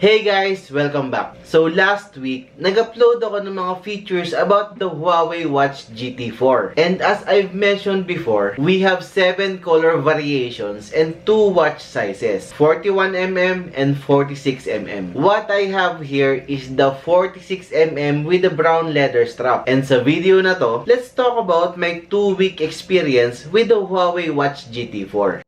Hey guys! Welcome back! So last week, nag-upload ako ng mga features about the Huawei Watch GT4. And as I've mentioned before, we have 7 color variations and 2 watch sizes, 41mm and 46mm. What I have here is the 46mm with the brown leather strap. And sa video na to, let's talk about my 2-week experience with the Huawei Watch GT4.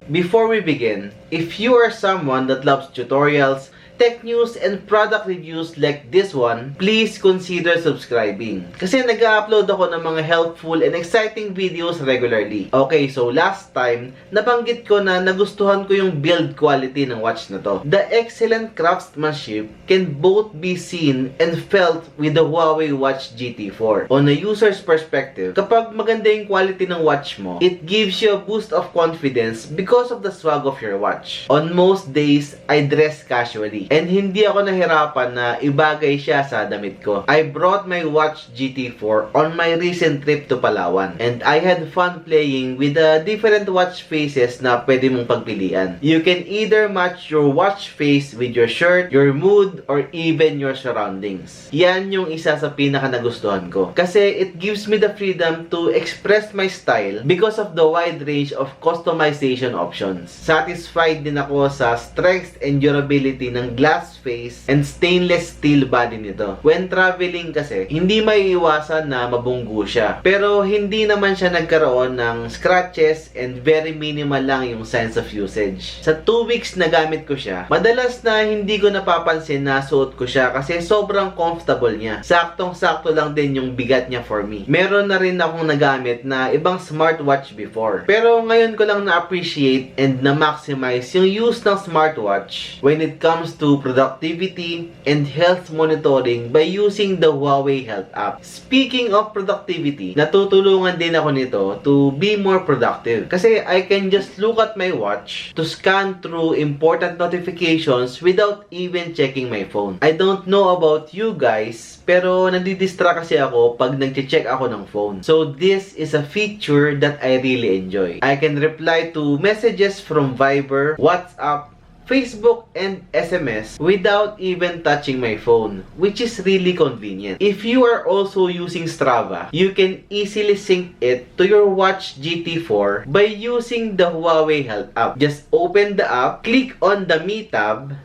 Before we begin, if you are someone that loves tutorials, tech news, and product reviews like this one, please consider subscribing. Kasi nag-upload ako ng mga helpful and exciting videos regularly. Okay, so last time, nabanggit ko na nagustuhan ko yung build quality ng watch na to. The excellent craftsmanship can both be seen and felt with the Huawei Watch GT4. On a user's perspective, kapag maganda yung quality ng watch mo, it gives you a boost of confidence because of the swag of your watch. On most days, I dress casually. And hindi ako nahirapan na ibagay siya sa damit ko. I brought my Watch GT4 on my recent trip to Palawan. And I had fun playing with the different watch faces na pwede mong pagpilian. You can either match your watch face with your shirt, your mood, or even your surroundings. Yan yung isa sa pinaka nagustuhan ko. Kasi it gives me the freedom to express my style because of the wide range of customization options. Satisfied din ako sa strength and durability ng glass face and stainless steel body nito. When traveling kasi, hindi maiiwasan na mabunggo siya. Pero hindi naman siya nagkaroon ng scratches and very minimal lang yung signs of usage. Sa 2 weeks na gamit ko siya, madalas na hindi ko napapansin na suot ko siya kasi sobrang comfortable niya. Saktong-sakto lang din yung bigat niya for me. Meron na rin akong nagamit na ibang smartwatch before. Pero ngayon ko lang na-appreciate and na-maximize yung use ng smartwatch when it comes to productivity and health monitoring by using the Huawei Health app. Speaking of productivity, natutulungan din ako nito to be more productive. Kasi I can just look at my watch to scan through important notifications without even checking my phone. I don't know about you guys, pero nadidistract kasi ako pag nag-check ako ng phone. So this is a feature that I really enjoy. I can reply to messages from Viber, WhatsApp, Facebook, and SMS without even touching my phone, which is really convenient. If you are also using Strava, you can easily sync it to your Watch GT4 by using the Huawei Health app. Just open the app, click on the Me tab,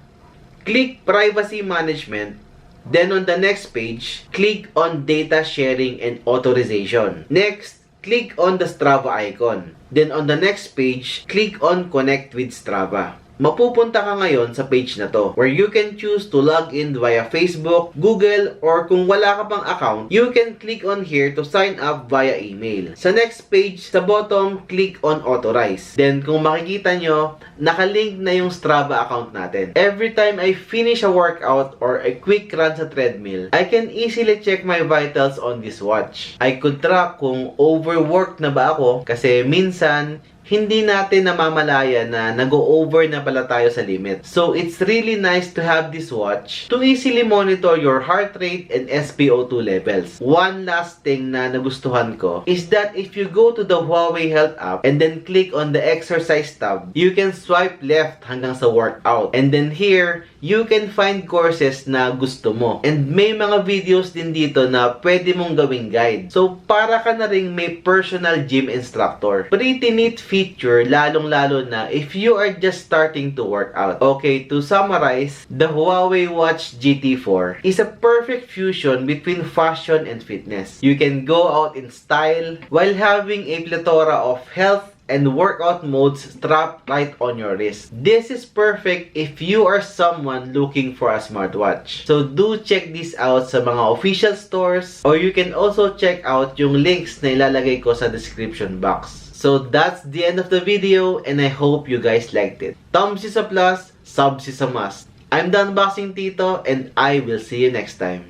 click Privacy Management, then on the next page, click on Data Sharing and Authorization. Next, click on the Strava icon. Then on the next page, click on Connect with Strava. Mapupunta ka ngayon sa page na to where you can choose to log in via Facebook, Google, or kung wala ka pang account, you can click on here to sign up via email. Sa next page, sa bottom, click on Authorize. Then kung makikita nyo, nakalink na yung Strava account natin. Every time I finish a workout or a quick run sa treadmill, I can easily check my vitals on this watch. I could track kung overworked na ba ako kasi minsan, hindi natin namamalaya na nag-o-over na pala tayo sa limit. So, it's really nice to have this watch to easily monitor your heart rate and SpO2 levels. One last thing na nagustuhan ko is that if you go to the Huawei Health app and then click on the exercise tab, you can swipe left hanggang sa workout. And then here, you can find courses na gusto mo. And may mga videos din dito na pwede mong gawing guide. So, para ka na ring may personal gym instructor. Pretty neat feature, lalong-lalo na if you are just starting to work out. Okay, to summarize, the Huawei Watch GT4 is a perfect fusion between fashion and fitness. You can go out in style while having a plethora of health and workout modes strapped right on your wrist. This is perfect if you are someone looking for a smartwatch. So do check this out sa mga official stores, or you can also check out yung links na ilalagay ko sa description box. So that's the end of the video and I hope you guys liked it. Thumbs is a plus, subs is a must. I'm the Unboxing Tito and I will see you next time.